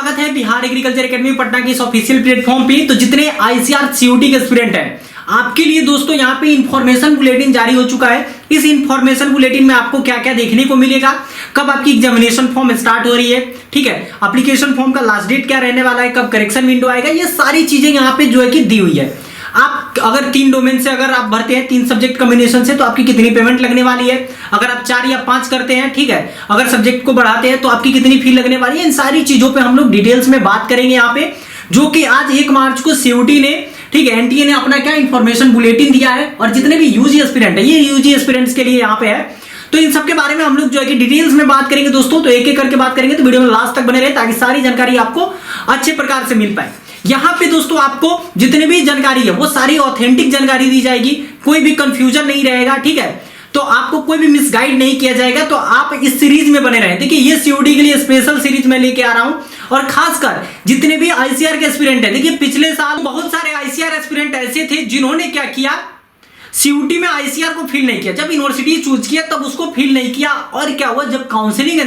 स्वागत है Bihar agriculture academy Patna के इस ऑफिशियल प्लेटफॉर्म पे। तो जितने आईसीआर सीयूटी के एस्पिरेंट हैं आपके लिए दोस्तों यहाँ पे इंफॉर्मेशन बुलेटिन जारी हो चुका है। इस इंफॉर्मेशन बुलेटिन में आपको क्या क्या देखने को मिलेगा, कब आपकी एग्जामिनेशन फॉर्म स्टार्ट हो रही है, ठीक है, एप्लीकेशन फॉर्म का लास्ट डेट क्या रहने वाला है, कब करेक्शन विंडो आएगा, ये सारी चीजें यहाँ पे जो है कि दी हुई है। आप अगर 3 डोमेन से अगर आप भरते हैं 3 सब्जेक्ट कॉम्बिनेशन से तो आपकी कितनी पेमेंट लगने वाली है, अगर आप 4 या 5 करते हैं, ठीक है, अगर सब्जेक्ट को बढ़ाते हैं तो आपकी कितनी फी लगने वाली है, इन सारी चीजों पे हम लोग डिटेल्स में बात करेंगे यहाँ पे। जो कि आज 1 मार्च को सीयूटी ने, ठीक है, एनटीए ने अपना क्या इंफॉर्मेशन बुलेटिन दिया है और जितने भी यूजी एस्पिरेंट है, ये यूजी एस्पिरेंट्स के लिए यहाँ पे है। तो इन सब के बारे में हम लोग जो है कि डिटेल्स में बात करेंगे दोस्तों। तो एक एक करके बात करेंगे, तो वीडियो में लास्ट तक बने रहे ताकि सारी जानकारी आपको अच्छे प्रकार से मिल पाए। यहाँ पे दोस्तों आपको जितनी भी जानकारी है वो सारी ऑथेंटिक जानकारी दी जाएगी, कोई भी कंफ्यूजन नहीं रहेगा, ठीक है, तो आपको कोई भी मिसगाइड नहीं किया जाएगा। तो आप इस सीरीज में बने रहें। देखिए ये सीयूटी के लिए स्पेशल सीरीज में लेके आ रहा हूं और खासकर जितने भी आईसीआर के एस्पिरेंट हैं, देखिए पिछले साल बहुत सारे आईसीआर एस्पिरेंट ऐसे थे जिन्होंने क्या किया, सीयूटी में आईसीआर को फिल नहीं किया, जब यूनिवर्सिटी चूज किया तब उसको फिल नहीं किया। और क्या हुआ, जब काउंसलिंग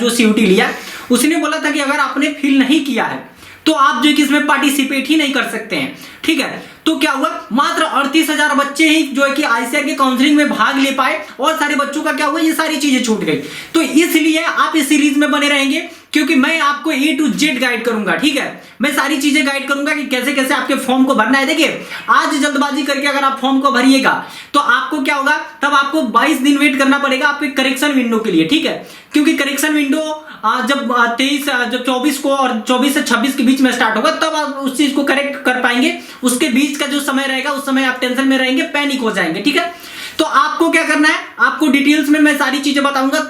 जो सीयूटी लिया उसने बोला था कि अगर आपने फिल नहीं किया है तो आप जो है कि इसमें पार्टिसिपेट ही नहीं कर सकते हैं, ठीक है। तो क्या हुआ, मात्र 38,000 बच्चे ही जो है कि आईसीआर के काउंसलिंग में भाग ले पाए और सारे बच्चों का क्या हुआ, ये सारी चीजें छूट गई। तो इसलिए आप इस सीरीज में बने रहेंगे क्योंकि मैं आपको A to Z गाइड करूंगा, ठीक है, मैं सारी चीजें गाइड करूंगा कि कैसे कैसे आपके फॉर्म को भरना है। देखिए आज जल्दबाजी करके अगर आप फॉर्म को भरिएगा तो आपको क्या होगा, तब आपको 22 दिन वेट करना पड़ेगा आपके करेक्शन विंडो के लिए, ठीक है, क्योंकि करेक्शन विंडो जब 24 को और 24 से 26 के बीच में स्टार्ट होगा तब आप उस चीज को करेक्ट कर पाएंगे। उसके बीच का जो समय रहेगा उस समय आप टेंशन में रहेंगे, पैनिक हो जाएंगे, ठीक है। तो आपको क्या करना है, आपको डिटेल्स में मैं सारी चीजें बताऊंगा,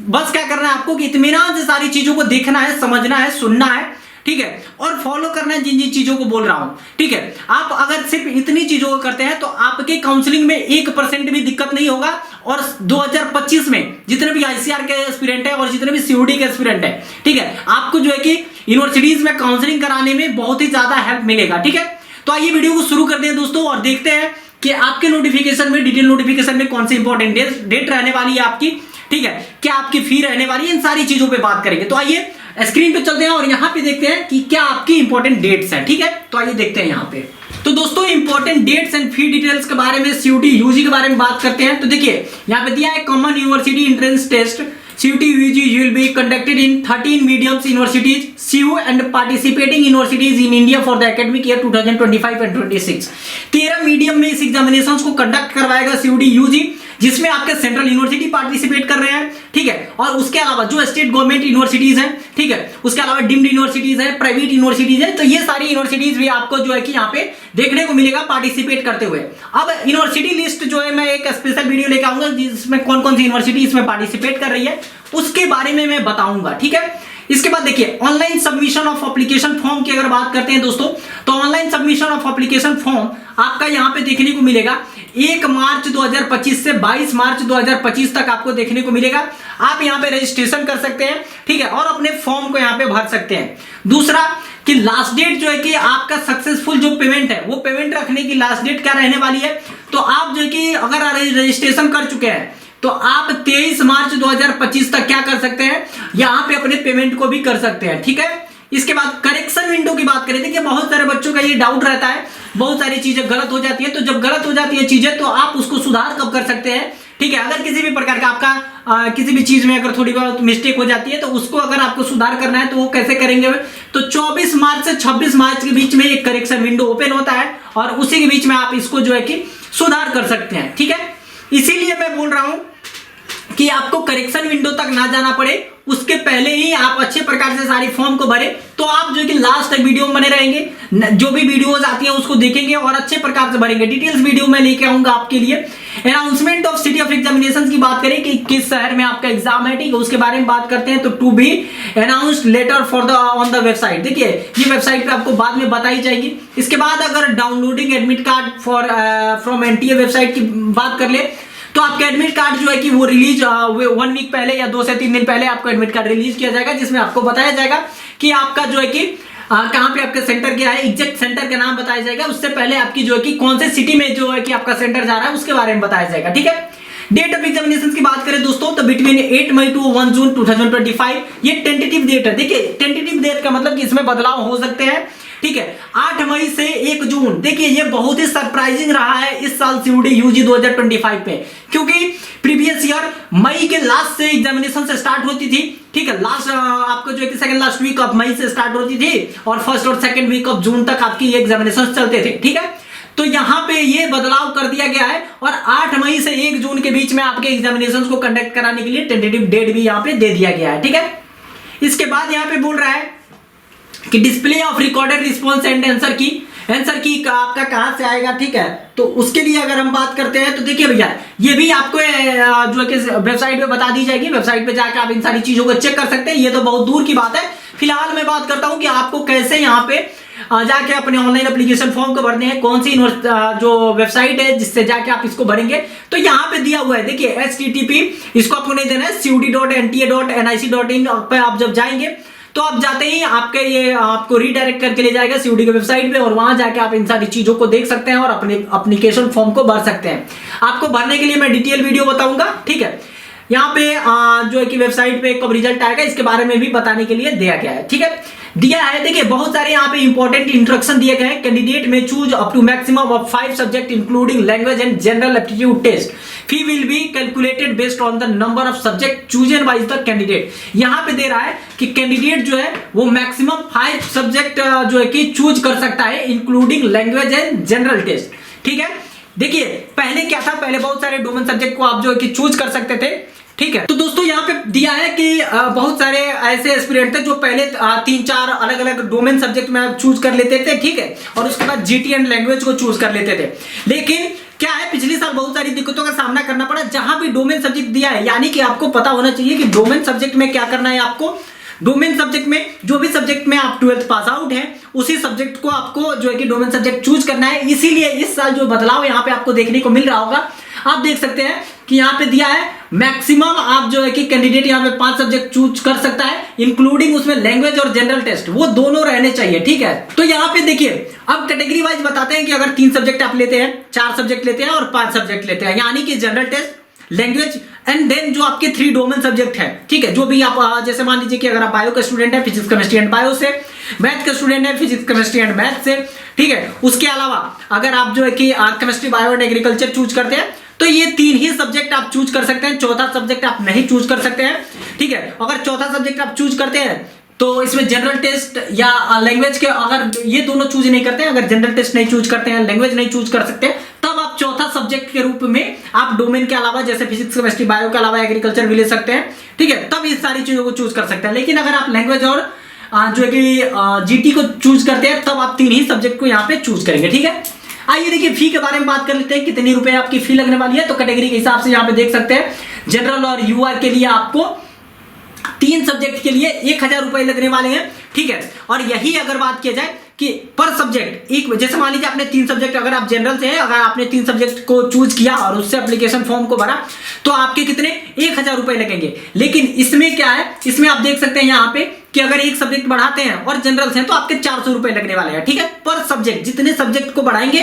बस क्या करना है आपको कि इत्मीनान से सारी चीजों को देखना है, समझना है, सुनना है, ठीक है, और फॉलो करना है जिन जिन चीजों को बोल रहा हूं, ठीक है। आप अगर सिर्फ इतनी चीजों को करते हैं तो आपके काउंसलिंग में 1% भी दिक्कत नहीं होगा। और 2025 में जितने भी आईसीआर के एस्पिरेंट है और जितने भी सीयूटी के एस्पिरेंट है, ठीक है, आपको जो है कि यूनिवर्सिटीज में काउंसलिंग कराने में बहुत ही ज्यादा हेल्प मिलेगा, ठीक है। तो आइए वीडियो को शुरू करते हैं दोस्तों और देखते हैं कि आपके नोटिफिकेशन में, डिटेल नोटिफिकेशन में कौन सी इंपॉर्टेंट डेट रहने वाली है आपकी, ठीक है, क्या आपकी फी रहने वाली है, इन सारी चीजों पे बात करेंगे। तो आइए स्क्रीन पे चलते हैं और यहाँ पे देखते हैं कि क्या आपकी इंपॉर्टेंट डेट्स हैं, ठीक है। तो आइए देखते हैं यहाँ पे। तो दोस्तों important dates and fee details के बारे में, सीयूटी यूजी के बारे में बात करते हैं। तो देखिए यहाँ पे दिया है common university entrance test CUT UG will be conducted in 13 mediums universities, CU and participating universities in India for the academic year 2025 and 26। 13 medium में इस एग्जामिनेशंस को कंडक्ट करवाएगा CUT UG, जिसमें आपके सेंट्रल यूनिवर्सिटी पार्टिसिपेट कर रहे हैं, ठीक है, और उसके अलावा जो स्टेट गवर्नमेंट यूनिवर्सिटीज हैं, ठीक है, उसके अलावा डीम्ड यूनिवर्सिटीज हैं, प्राइवेट यूनिवर्सिटीज हैं। तो ये सारी यूनिवर्सिटीज भी आपको जो है कि यहाँ पे देखने को मिलेगा पार्टिसिपेट करते हुए। अब यूनिवर्सिटी लिस्ट जो है मैं एक स्पेशल वीडियो लेकर आऊंगा जिसमें कौन कौन सी यूनिवर्सिटी इसमें पार्टिसिपेट कर रही है उसके बारे में मैं बताऊंगा, ठीक है। इसके बाद देखिए online submission of application form की अगर बात करते हैं दोस्तों, तो online submission of application form आपका यहाँ पे देखने को मिलेगा 1 मार्च 2025 से 22 मार्च 2025 तक आपको देखने को मिलेगा। आप यहाँ पे रजिस्ट्रेशन कर सकते हैं, ठीक है, और अपने फॉर्म को यहाँ पे भर सकते हैं। दूसरा कि लास्ट डेट जो है कि आपका सक्सेसफुल जो पेमेंट है वो पेमेंट रखने की लास्ट डेट क्या रहने वाली है, तो आप जो है कि अगर रजिस्ट्रेशन कर चुके हैं तो आप 23 मार्च 2025 तक क्या कर सकते हैं, यहां पे अपने पेमेंट को भी कर सकते हैं, ठीक है। इसके बाद करेक्शन विंडो की बात करें, देखिए बहुत सारे बच्चों का ये डाउट रहता है, बहुत सारी चीजें गलत हो जाती है। तो जब गलत हो जाती है चीजें तो आप उसको सुधार कब कर सकते हैं, ठीक है। अगर किसी भी प्रकार का आपका किसी भी चीज में अगर थोड़ी बहुत मिस्टेक हो जाती है तो उसको अगर आपको सुधार करना है तो वो कैसे करेंगे, तो 24 मार्च से 26 मार्च के बीच में एक करेक्शन विंडो ओपन होता है और उसी के बीच में आप इसको जो है कि सुधार कर सकते हैं, ठीक है। इसीलिए मैं बोल रहा हूं कि आपको करेक्शन विंडो तक ना जाना पड़े, उसके पहले ही आप अच्छे प्रकार से सारी फॉर्म को भरे, तो आप जो कि लास्ट तक वीडियो में बने रहेंगे, जो भी वीडियोस आती हैं उसको देखेंगे और अच्छे प्रकार से भरेंगे। डिटेल्स वीडियो में लेके आऊंगा आपके लिए। Announcement of city of examinations की बात करें कि किस शहर में आपका एग्जाम है, ठीक है, उसके बारे में बात करते हैं। तो to be announced later for the on the website, देखिए ये वेबसाइट पे आपको बाद में बताई जाएगी। इसके बाद अगर downloading admit card for from NTA website की बात कर ले तो आपका एडमिट कार्ड जो है कि वो रिलीज 1 वीक पहले या 2 से 3 दिन पहले आपको एडमिट कार्ड रिलीज किया जाएगा, जिसमें आपको बताया जाएगा कि आपका जो है कि कहां पे आपका सेंटर क्या है, एग्जैक्ट सेंटर का नाम बताया जाएगा। उससे पहले आपकी जो है कि कौन से सिटी में जो है कि आपका सेंटर जा रहा है उसके बारे में बताया जाएगा, ठीक है। डेट ऑफ एग्जामिनेशन की बात करें दोस्तों तो बिटवीन 8 मई टू 1 जून 2025 ये टेंटेटिव डेट है। देखिए टेंटेटिव डेट का मतलब कि इसमें बदलाव हो सकते हैं, ठीक है। 8 मई से 1 जून, देखिए ये बहुत ही सरप्राइजिंग रहा है इस साल सीयूडी यूजी 2025 पे, क्योंकि प्रीवियस ईयर मई के लास्ट से एग्जामिनेशन से स्टार्ट होती थी, ठीक है। लास्ट आपको जो है कि सेकंड लास्ट वीक ऑफ मई से स्टार्ट होती थी और फर्स्ट और सेकंड वीक ऑफ जून तक आपकी ये एग्जामिनेशन चलते थे, ठीक है। तो यहां पे ये बदलाव कर दिया गया है और 8 मई से 1 जून के बीच में आपके एग्जामिनेशंस को कंडक्ट कराने के लिए टेंटेटिव डेट भी यहां पे दे दिया गया है, ठीक है। इसके बाद यहां पे बोल रहा है कि display of recorded response and answer की आपका कहां से आएगा, ठीक है। तो उसके लिए अगर हम बात करते हैं तो देखिए भैया ये भी आपको जो है कि वेबसाइट पे बता दी जाएगी, वेबसाइट पे जाकर आप इन सारी चीजों को चेक कर सकते हैं। ये तो बहुत दूर की बात है, फिलहाल मैं बात करता हूं कि आपको कैसे यहाँ पे जाके अपने ऑनलाइन एप्लीकेशन फॉर्म को भरने हैं, कौन सी जो वेबसाइट है जिससे जाके आप इसको भरेंगे। तो यहाँ पे दिया हुआ है, देखिए http, इसको आपको नहीं देना है, cud.nta.nic.in पे आप जब जाएंगे तो आप जाते ही आपके ये आपको रीडायरेक्ट करके ले जाएगा सीयूडी की वेबसाइट पे और वहां जाके आप इन सारी चीजों को देख सकते हैं और अपने एप्लीकेशन फॉर्म को भर सकते हैं। आपको भरने के लिए मैं डिटेल वीडियो बताऊंगा, ठीक है। यहाँ पे जो है कि वेबसाइट पे कब रिजल्ट आएगा इसके बारे में भी बताने के लिए दिया गया है, ठीक है। दिया है, देखिए बहुत सारे यहाँ पे इंपॉर्टेंट इंस्ट्रक्शन दिए गए हैं। कैंडिडेट में choose up to maximum of 5 subject including language and general aptitude test. Fee will be calculated based on the number of subject chosen by the candidate. यहाँ पे दे रहा है कि कैंडिडेट जो है वो मैक्सिमम 5 सब्जेक्ट जो है कि चूज कर सकता है including language and general test, ठीक है। देखिए पहले क्या था, पहले बहुत सारे डोमेन सब्जेक्ट को आप जो है कि चूज कर सकते थे, ठीक है। तो दोस्तों यहाँ पे दिया है कि बहुत सारे ऐसे एस्पिरेंट थे जो पहले 3-4 अलग अलग डोमेन सब्जेक्ट में चूज कर लेते थे, ठीक है, और उसके बाद जीटी एंड लैंग्वेज को चूज कर लेते थे। लेकिन क्या है, पिछले साल बहुत सारी दिक्कतों का सामना करना पड़ा जहां भी डोमेन सब्जेक्ट दिया है, यानी कि आपको पता होना चाहिए कि डोमेन सब्जेक्ट में क्या करना है। आपको डोमेन सब्जेक्ट में जो भी सब्जेक्ट में आप 12th पास आउट है उसी सब्जेक्ट को आपको जो है कि डोमेन सब्जेक्ट चूज करना है। इसीलिए इस साल जो बदलाव यहाँ पे आपको देखने को मिल रहा होगा, आप देख सकते हैं कि यहाँ पे दिया है मैक्सिमम आप जो है कि कैंडिडेट यहाँ पे 5 सब्जेक्ट चूज कर सकता है इंक्लूडिंग उसमें लैंग्वेज और जनरल टेस्ट, वो दोनों रहने चाहिए, ठीक है। तो यहाँ पे देखिए अब कैटेगरी वाइज बताते हैं कि अगर 3 सब्जेक्ट आप लेते हैं, 4 सब्जेक्ट लेते हैं और 5 सब्जेक्ट लेते हैं, यानी कि general test, language and then जो आपके 3 डोमेन सब्जेक्ट है, ठीक है। जो भी आप जैसे मान लीजिए कि अगर आप बायो का स्टूडेंट है फिजिक्स केमिस्ट्री एंड बायो से, मैथ का स्टूडेंट है फिजिक्स केमिस्ट्री एंड मैथ से, ठीक है। उसके अलावा अगर आप जो है कि chemistry bio and agriculture choose करते हैं तो ये 3 ही सब्जेक्ट आप चूज कर सकते हैं, चौथा सब्जेक्ट आप नहीं चूज कर सकते हैं, ठीक है। अगर चौथा सब्जेक्ट आप चूज करते हैं तो इसमें जनरल टेस्ट या लैंग्वेज के अगर ये दोनों चूज नहीं करते हैं, अगर जनरल टेस्ट नहीं चूज करते हैं, लैंग्वेज नहीं चूज कर सकते, तब आप चौथा सब्जेक्ट के रूप में आप डोमेन के अलावा जैसे फिजिक्स केमिस्ट्री बायो के अलावा एग्रीकल्चर भी ले सकते हैं, ठीक है। तब इस सारी चीजों को चूज कर सकते हैं। लेकिन अगर आप लैंग्वेज और जो है कि जीटी को चूज करते हैं तब आप 3 ही सब्जेक्ट को यहाँ पे चूज करेंगे, ठीक है। आइए देखिए फी के बारे में बात कर लेते हैं, कितने रुपए आपकी फी लगने वाली है। तो कैटेगरी के हिसाब से यहाँ पे देख सकते हैं जनरल और यूआर के लिए आपको 3 सब्जेक्ट के लिए 1000 रुपए लगने वाले हैं, ठीक है। और यही अगर बात किया जाए कि पर सब्जेक्ट एक, जैसे मान लीजिए आपने 3 सब्जेक्ट, अगर आप जनरल से हैं, अगर आपने 3 सब्जेक्ट को चूज किया और उससे एप्लीकेशन फॉर्म को भरा तो आपके कितने 1000 रुपए लगेंगे। लेकिन इसमें क्या है, इसमें आप देख सकते हैं यहाँ पे कि अगर एक सब्जेक्ट बढ़ाते हैं और जनरल से हैं तो आपके 400 रुपए लगने वाले हैं, ठीक है। पर सब्जेक्ट जितने सब्जेक्ट को बढ़ाएंगे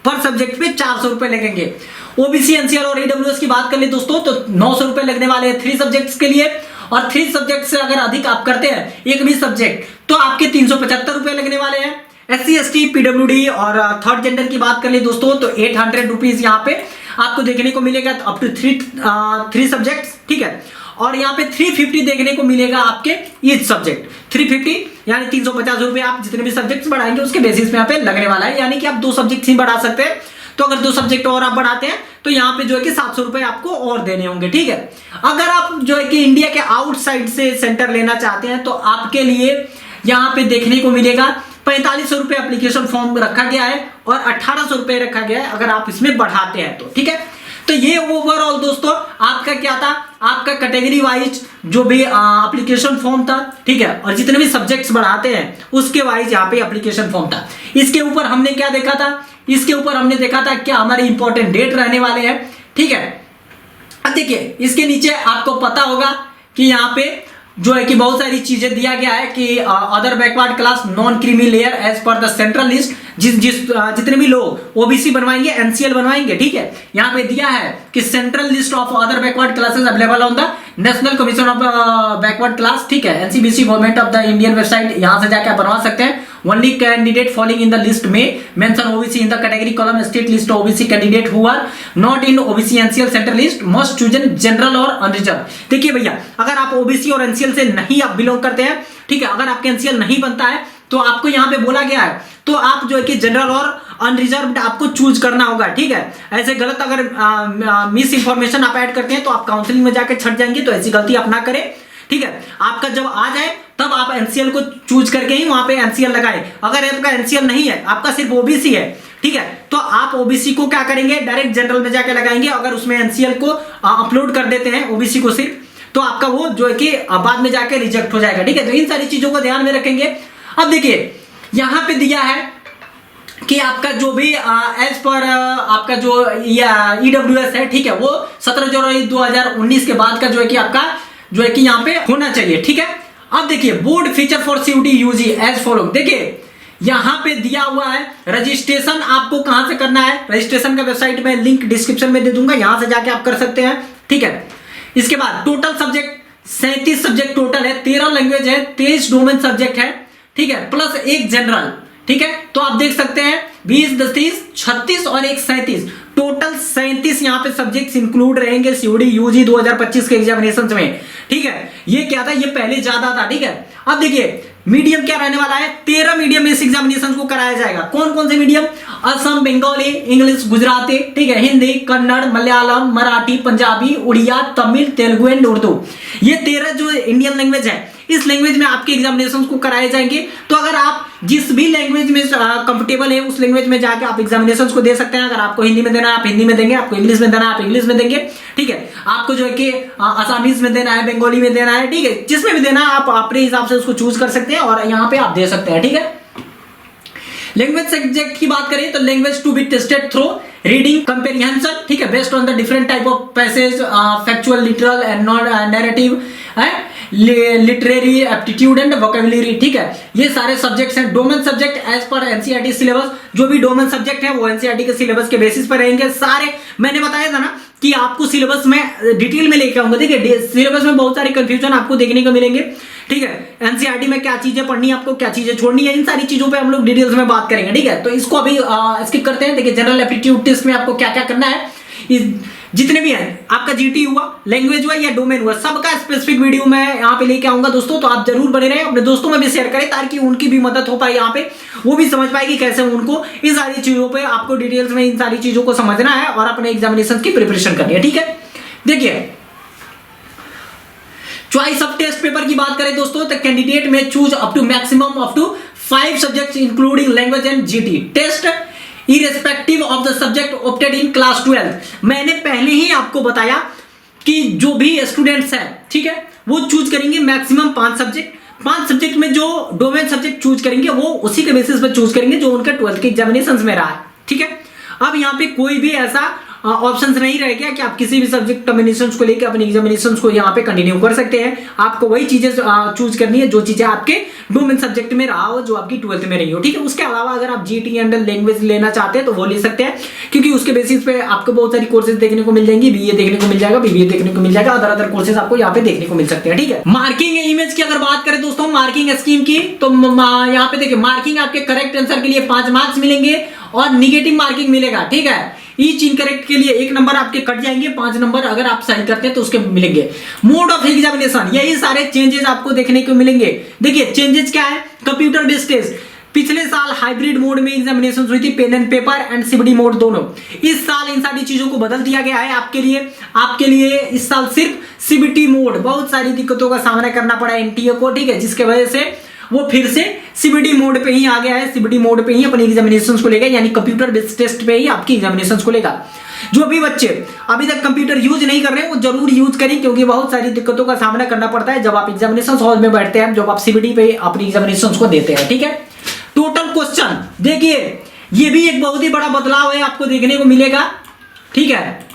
पर सब्जेक्ट पे 400 रुपए लगेंगे। ओबीसी एनसीआर और ईडब्ल्यूएस की बात कर ले दोस्तों तो 900 रुपए लगने वाले हैं 3 सब्जेक्ट्स के लिए, और 3 सब्जेक्ट से अगर अधिक आप करते हैं एक भी सब्जेक्ट तो आपके 375 रुपए लगने वाले हैं। SC ST PWD और थर्ड जेंडर की बात कर ले दोस्तों तो 800 रुपीज यहाँ पे आपको देखने को मिलेगा अप टू 3 सब्जेक्ट्स, ठीक है। और यहाँ पे 350 देखने को मिलेगा आपके ईच सब्जेक्ट, 350 यानी 350 रुपए आप जितने भी सब्जेक्ट्स बढ़ाएंगे उसके बेसिस पे यहाँ पे लगने वाला है। यानी कि आप 2 सब्जेक्ट ही बढ़ा सकते हैं, तो अगर 2 सब्जेक्ट और आप बढ़ाते हैं तो यहाँ पे जो है कि 700 रुपए आपको और देने होंगे, ठीक है। अगर आप जो है कि इंडिया के आउटसाइड से सेंटर लेना चाहते हैं तो आपके लिए यहाँ पे देखने को मिलेगा 4500 रुपए एप्लीकेशन फॉर्म रखा गया है और 1800 रुपए रखा गया है अगर आप इसमें बढ़ाते हैं तो, ठीक है। तो ये ओवरऑल दोस्तों आपका क्या था, आपका कैटेगरी वाइज जो भी एप्लीकेशन फॉर्म था, ठीक है, और जितने भी सब्जेक्ट्स बढ़ाते हैं उसके वाइज यहाँ पे एप्लीकेशन फॉर्म था। इसके ऊपर हमने क्या देखा था, इसके ऊपर हमने देखा था क्या हमारे इंपॉर्टेंट डेट रहने वाले हैं, ठीक है। अब देखिए इसके नीचे आपको पता होगा कि यहाँ पे जो है कि बहुत सारी चीजें दिया गया है कि other backward class non creamy layer as per the central list, जितने भी लोग ओबीसी बनवाएंगे एनसीएल बनवाएंगे, ठीक है। यहाँ पे दिया है कि central list of other backward classes available on the national commission of backward class, ठीक है, NCBC government of the Indian website, यहाँ से जाके आप बनवा सकते हैं। Only candidate following in the list में mention OBC in the category column, state list OBC candidate who are not in OBC NCL central list must chosen general और unreserved. देखिए भैया, अगर आप ओबीसी और एनसीएल से नहीं आप बिलोंग करते हैं, ठीक है, अगर आपके एनसीएल नहीं बनता है तो आपको यहाँ पे बोला गया है तो आप जो है कि जनरल और अनरिजर्व्ड आपको चूज करना होगा, ठीक है। ऐसे गलत अगर मिस इंफॉर्मेशन आप ऐड करते हैं तो आप काउंसलिंग में जाकर छट जाएंगे, तो ऐसी गलती आप ना करें, ठीक है। आपका जब आ जाए तब आप एनसीएल को चूज करके ही वहां पे एनसीएल लगाएं। अगर आपका एनसीएल नहीं है, आपका सिर्फ ओबीसी है, ठीक है, तो आप ओबीसी को क्या करेंगे, डायरेक्ट जनरल में जाके लगाएंगे। अगर उसमें एनसीएल को अपलोड कर देते हैं ओबीसी को सिर्फ, तो आपका वो जो है कि बाद में जाके रिजेक्ट हो जाएगा, ठीक है। तो इन सारी चीजों को ध्यान में रखेंगे। अब देखिए यहां पे दिया है कि आपका जो भी एज पर आपका जो ईडब्ल्यूएस है, ठीक है, वो 17 जनवरी 2019 के बाद का जो है कि आपका जो है कि यहाँ पे होना चाहिए, ठीक है। अब देखिए board feature for CUET UG as follow. देखिए यहां पे दिया हुआ है रजिस्ट्रेशन आपको कहां से करना है, रजिस्ट्रेशन का वेबसाइट में लिंक डिस्क्रिप्शन में दे दूंगा, यहां से जाके आप कर सकते हैं, ठीक है। इसके बाद टोटल सब्जेक्ट 37 सब्जेक्ट टोटल है, 13 लैंग्वेज है, 23 डोमेन सब्जेक्ट है, ठीक है, प्लस एक जनरल, ठीक है। तो आप देख सकते हैं 20 10 30 36 और एक 37, टोटल 37 यहाँ पे सब्जेक्ट्स इंक्लूड रहेंगे सीयूडी यूजी 2025 के एग्जामिनेशन में, ठीक है। ये क्या था, ये पहले ज्यादा था, ठीक है। अब देखिए मीडियम क्या रहने वाला है, 13 मीडियम इस एग्जामिनेशन को कराया जाएगा। कौन कौन से मीडियम, असम, बंगाली, इंग्लिश, गुजराती, ठीक है, हिंदी, कन्नड़, मलयालम, मराठी, पंजाबी, उड़िया, तमिल, तेलुगु एंड उर्दू। ये 13 जो इंडियन लैंग्वेज है, इस लैंग्वेज में आपके एग्जामिनेशन को कराए जाएंगे। तो अगर आप जिस भी लैंग्वेज में कंफर्टेबल है उस लैंग्वेज में जाके आप एग्जामिनेशन को दे सकते हैं। अगर आपको हिंदी में देना है आप हिंदी में देंगे, आपको इंग्लिश में देना है आप इंग्लिश में देंगे, ठीक है। आपको जो है कि आसामीज में देना है, बंगाली में देना है, ठीक है, जिसमें भी देना है आप अपने हिसाब से उसको चूज कर सकते हैं और यहाँ पे आप दे सकते हैं, ठीक है। लैंग्वेज सब्जेक्ट की बात करें तो language to be tested through reading comprehension, ठीक है, based on the different type of passage, factual, literal and non narrative, literary aptitude and vocabulary, ठीक है। ये सारे सब्जेक्ट्स हैं। Domain subject as per NCERT syllabus, जो भी डोमेन सब्जेक्ट है वो एनसीईआरटी के सिलेबस के बेसिस पर रहेंगे सारे। मैंने बताया था ना कि आपको सिलेबस में डिटेल में लेके आऊंगा। देखिए सिलेबस में बहुत सारे कंफ्यूजन आपको देखने को मिलेंगे, ठीक है। एनसीईआरटी में क्या चीजें पढ़नी है आपको, क्या चीजें छोड़नी है, इन सारी चीजों पे हम लोग डिटेल्स में बात करेंगे, ठीक है। तो इसको अभी स्किप करते हैं। देखिए जनरल एप्टीट्यूड टेस्ट में आपको क्या क्या करना है, जितने भी हैं, आपका जीटी हुआ, लैंग्वेज हुआ या डोमेन हुआ, सबका स्पेसिफिक वीडियो मैं यहाँ पे लेके आऊंगा दोस्तों। तो आप जरूर बने रहें, अपने दोस्तों में भी शेयर करें ताकि उनकी भी मदद हो पाए, यहाँ पे वो भी समझ पाएगी कैसे उनको इन सारी चीजों पे आपको डिटेल्स में इन सारी चीजों को समझना है और अपने एग्जामिनेशन की प्रिपरेशन करनी है, ठीक है। देखिए चॉइस ऑफ टेस्ट पेपर की बात करें दोस्तों तो कैंडिडेट में choose up to maximum up to 5 subjects including language and GT test irrespective of the subject opted in class 12। मैंने पहले ही आपको बताया कि जो भी स्टूडेंट्स हैं, ठीक है, वो चूज करेंगे मैक्सिमम 5 सब्जेक्ट। 5 सब्जेक्ट में जो डोमेन सब्जेक्ट चूज करेंगे वो उसी के बेसिस पर चूज करेंगे जो उनका 12th के एग्जामिनेशन में रहा है, ठीक है। अब यहाँ पे कोई भी ऐसा ऑप्शंस नहीं रह गया कि आप किसी भी सब्जेक्ट कॉम्बिनेशंस को लेकर अपने एग्जामिनेशंस को यहाँ पे कंटिन्यू कर सकते हैं। आपको वही चीजें चूज करनी है जो चीजें आपके डोमेन सब्जेक्ट में रहा हो, जो आपकी 12th में रही हो, ठीक है। उसके अलावा अगर आप जीटी एंड लैंग्वेज लेना चाहते हैं तो वो ले सकते हैं, क्योंकि उसके बेसिस पे आपको बहुत सारी कोर्सेज देखने को मिल जाएंगी। बीए देखने को मिल जाएगा, बीबीए देखने को मिल जाएगा, अदर कोर्सेज आपको यहाँ पे देखने को मिल सकते हैं, ठीक है। मार्किंग इमेज की अगर बात करें दोस्तों, मार्किंग स्कीम की, तो यहाँ पे देखिए मार्किंग आपके करेक्ट आंसर के लिए 5 मार्क्स मिलेंगे और निगेटिव मार्किंग मिलेगा, ठीक है। ईच इनकरेक्ट के लिए 1 नंबर आपके कट जाएंगे, 5 नंबर अगर आप सही करते हैं तो उसके मिलेंगे। मोड ऑफ एग्जामिनेशन, यही सारे चेंजेस आपको देखने को मिलेंगे। देखिए चेंजेस क्या है, कंप्यूटर बेस्ड टेस्ट, पिछले साल हाइब्रिड मोड में एग्जामिनेशन हुई थी, pen and paper and CBT mode दोनों। इस साल इन सारी चीजों को बदल दिया गया है आपके लिए इस साल सिर्फ सीबीटी मोड। बहुत सारी दिक्कतों का सामना करना पड़ा एनटीए को, ठीक है, जिसके वजह से वो फिर से सीबीटी मोड पे ही आ गया है। सीबीटी मोड पे ही अपनी एग्जामिनेशंस को लेगा, यानी कंप्यूटर बेस्ड टेस्ट पे ही आपकी एग्जामिनेशंस को लेगा। जो भी बच्चे अभी तक कंप्यूटर यूज नहीं कर रहे हैं वो जरूर यूज करें, क्योंकि बहुत सारी दिक्कतों का सामना करना पड़ता है जब आप एग्जामिनेशन हॉल में बैठते हैं, जब आप सीबीटी पे अपनी एग्जामिनेशंस को देते हैं, ठीक है। टोटल क्वेश्चन देखिए, ये भी एक बहुत ही बड़ा बदलाव है, आपको देखने को मिलेगा, ठीक है।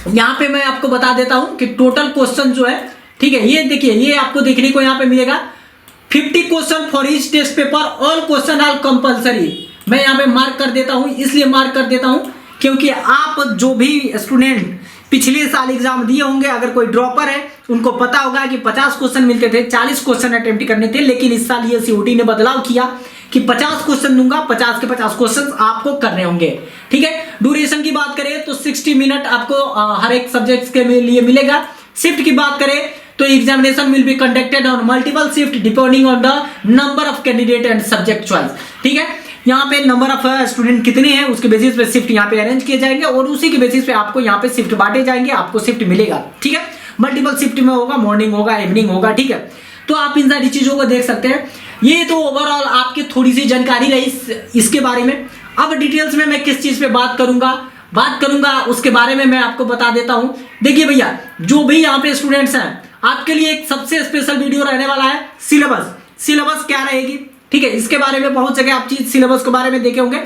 यहां पे मैं आपको बता देता हूं कि टोटल क्वेश्चन जो है, ठीक है, ये देखिए, ये आपको देखने को यहाँ पे मिलेगा 50 question for each test paper, all question are compulsory. मैं यहाँ पे मार्क कर देता हूँ, इसलिए मार्क कर देता हूँ क्योंकि आप जो भी स्टूडेंट पिछले साल एग्जाम दिए होंगे, अगर कोई ड्रॉपर है उनको पता होगा कि 50 क्वेश्चन मिलते थे, 40 क्वेश्चन अटेम्प्ट करने थे, लेकिन इस साल ये सीओटी ने बदलाव किया कि 50 क्वेश्चन दूंगा, 50 के 50 क्वेश्चन आपको करने होंगे। ठीक है, ड्यूरेशन की बात करें तो 60 मिनट आपको हर एक सब्जेक्ट के लिए मिलेगा। शिफ्ट की बात करें तो examination will be conducted on multiple shift depending on the number of candidate and subject choice. ठीक है, यहाँ पे नंबर ऑफ स्टूडेंट कितने हैं उसके बेसिस पे शिफ्ट यहाँ पे अरेंज किए जाएंगे और उसी के बेसिस पे आपको यहाँ पे शिफ्ट बांटे जाएंगे, आपको शिफ्ट मिलेगा। ठीक है, मल्टीपल शिफ्ट में होगा, मॉर्निंग होगा, इवनिंग होगा। ठीक है, तो आप इन सारी चीजों को देख सकते हैं। ये तो ओवरऑल आपकी थोड़ी सी जानकारी रही इसके बारे में। अब डिटेल्स में मैं किस चीज पे बात करूंगा उसके बारे में मैं आपको बता देता हूं। देखिए भैया, जो भी यहाँ पे स्टूडेंट्स हैं, आपके लिए एक सबसे स्पेशल वीडियो रहने वाला है। सिलेबस क्या रहेगी, ठीक है, इसके बारे में बहुत जगह आप चीज सिलेबस के बारे में देखे होंगे,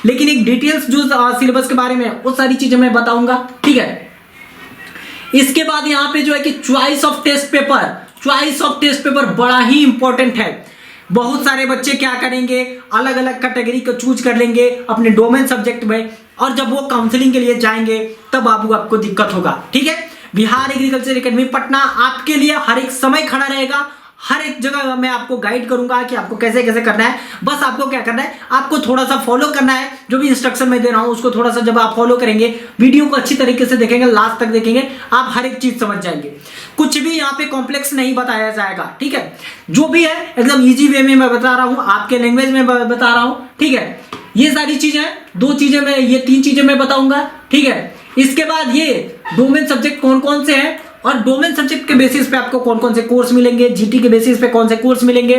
लेकिन एक डिटेल्स जो सिलेबस के बारे में वो सारी चीजें मैं बताऊंगा। ठीक है, इसके बाद यहाँ पे जो है कि चॉइस ऑफ टेस्ट पेपर बड़ा ही इंपॉर्टेंट है। बहुत सारे बच्चे क्या करेंगे, अलग अलग कैटेगरी को चूज कर लेंगे अपने डोमेन सब्जेक्ट में, और जब वो काउंसलिंग के लिए जाएंगे तब आपको दिक्कत होगा। ठीक है, बिहार एग्रीकल्चर एकेडमी पटना आपके लिए हर एक समय खड़ा रहेगा। हर एक जगह मैं आपको गाइड करूंगा कि आपको कैसे कैसे करना है। बस आपको क्या करना है, आपको थोड़ा सा फॉलो करना है। जो भी इंस्ट्रक्शन मैं दे रहा हूं उसको थोड़ा सा जब आप फॉलो करेंगे, वीडियो को अच्छी तरीके से देखेंगे, लास्ट तक देखेंगे, आप हर एक चीज समझ जाएंगे। कुछ भी यहाँ पे कॉम्प्लेक्स नहीं बताया जाएगा। ठीक है, जो भी है एकदम इजी वे में मैं बता रहा हूँ, आपके लैंग्वेज में बता रहा हूँ। ठीक है, ये सारी चीजें, ये 3 चीजें मैं बताऊंगा। ठीक है, इसके बाद ये डोमेन सब्जेक्ट कौन कौन से हैं और डोमेन सब्जेक्ट के बेसिस पे आपको कौन कौन से कोर्स मिलेंगे, जीटी के बेसिस पे कौन से कोर्स मिलेंगे,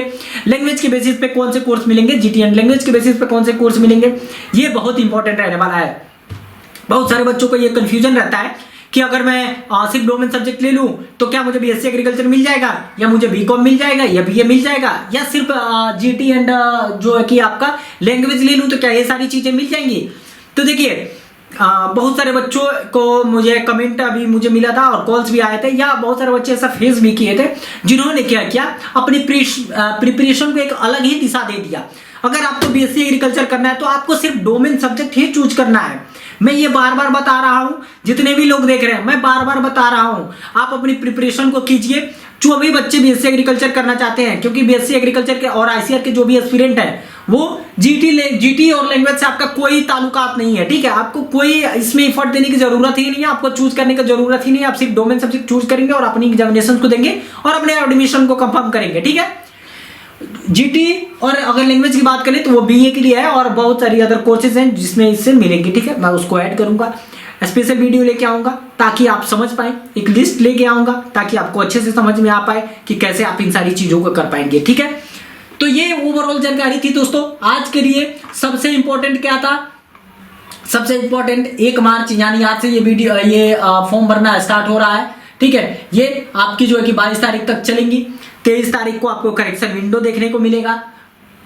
लैंग्वेज के बेसिस पे कौन से कोर्स मिलेंगे, जीटी एंड लैंग्वेज के बेसिस पे कौन से कोर्स मिलेंगे, ये बहुत इंपॉर्टेंट रहने वाला है। बहुत सारे बच्चों को ये कंफ्यूजन रहता है कि अगर मैं सिर्फ डोमेन सब्जेक्ट ले लूं तो क्या मुझे बीएससी एग्रीकल्चर मिल जाएगा, या मुझे बीकॉम मिल जाएगा, या बीए मिल जाएगा, या सिर्फ जीटी एंड जो है कि आपका लैंग्वेज ले लूं तो क्या ये सारी चीजें मिल जाएंगी। तो देखिए, बहुत सारे बच्चों को मुझे कमेंट अभी मुझे मिला था और कॉल्स भी आए थे, या बहुत सारे बच्चे ऐसा फेस भी किए थे जिन्होंने क्या किया, अपनी प्रिपरेशन को एक अलग ही दिशा दे दिया। अगर आपको बीएससी एग्रीकल्चर करना है तो आपको सिर्फ डोमेन सब्जेक्ट ही चूज करना है। मैं ये बार बार बता रहा हूं, जितने भी लोग देख रहे हैं मैं बार बार बता रहा हूं, आप अपनी प्रिपरेशन को कीजिए। जो भी बच्चे बीएससी एग्रीकल्चर करना चाहते हैं, क्योंकि बीएससी एग्रीकल्चर के और आईसीआर के जो भी एस्पिरेंट हैं वो जीटी और लैंग्वेज से आपका कोई ताल्लुकात नहीं है। ठीक है, आपको कोई इसमें एफर्ट देने की जरूरत ही नहीं है, आपको चूज करने की जरूरत ही नहीं है। आप सिर्फ डोमेन सब्जेक्ट चूज करेंगे और अपनी एग्जामिनेशन को देंगे और अपने एडमिशन को कंफर्म करेंगे। ठीक है, जीटी और अगर लैंग्वेज की बात करें तो वो बीए के लिए है और बहुत सारी अदर कोर्सेज हैं जिसमें इससे मिलेंगे। ठीक है, मैं उसको ऐड करूंगा, स्पेशल वीडियो लेके आऊंगा ताकि आप समझ पाए, एक लिस्ट लेके आऊंगा ताकि आपको अच्छे से समझ में आ पाए कि कैसे आप इन सारी चीजों को कर पाएंगे। ठीक है, तो ये ओवरऑल जानकारी थी दोस्तों आज के लिए। सबसे इंपॉर्टेंट क्या था, सबसे इंपॉर्टेंट 1 मार्च यानी आज से ये फॉर्म भरना स्टार्ट हो रहा है। ठीक है, ये आपकी जो है कि 22 तारीख तक चलेंगी। 23 तारीख को आपको करेक्शन विंडो देखने को मिलेगा,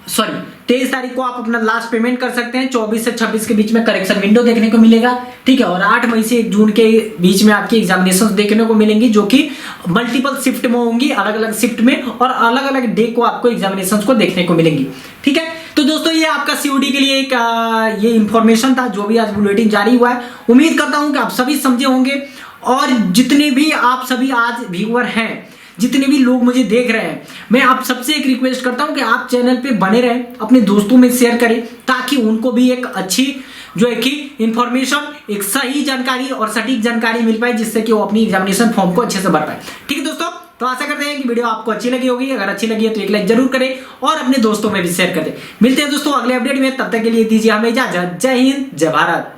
23 तारीख को आप अपना लास्ट पेमेंट कर सकते हैं। 24 से 26 के बीच में करेक्शन विंडो देखने को मिलेगा। ठीक है, और 8 मई से 1 जून के बीच में आपकी एग्जामिनेशंस देखने को मिलेंगी, जो कि मल्टीपल शिफ्ट में होंगी, अलग अलग शिफ्ट में, और अलग अलग डे को आपको एग्जामिनेशंस को देखने को मिलेंगी। ठीक है, तो दोस्तों ये आपका सीओडी के लिए एक ये इंफॉर्मेशन था जो भी आज बुलेटिन जारी हुआ है। उम्मीद करता हूं कि आप सभी समझे होंगे, और जितने भी आप सभी आज व्यूअर हैं, जितने भी लोग मुझे देख रहे हैं, मैं आप सबसे एक रिक्वेस्ट करता हूं कि आप चैनल पे बने रहें, अपने दोस्तों में शेयर करें ताकि उनको भी एक अच्छी जो है कि इंफॉर्मेशन, एक सही जानकारी और सटीक जानकारी मिल पाए, जिससे कि वो अपनी एग्जामिनेशन फॉर्म को अच्छे से भर पाए। ठीक है दोस्तों, तो आशा करते हैं कि वीडियो आपको अच्छी लगी होगी। अगर अच्छी लगी है तो एक लाइक जरूर करें और अपने दोस्तों में भी शेयर करें। मिलते हैं दोस्तों अगले अपडेट में, तब तक के लिए दीजिए हमें इजाजत। जय हिंद, जय भारत।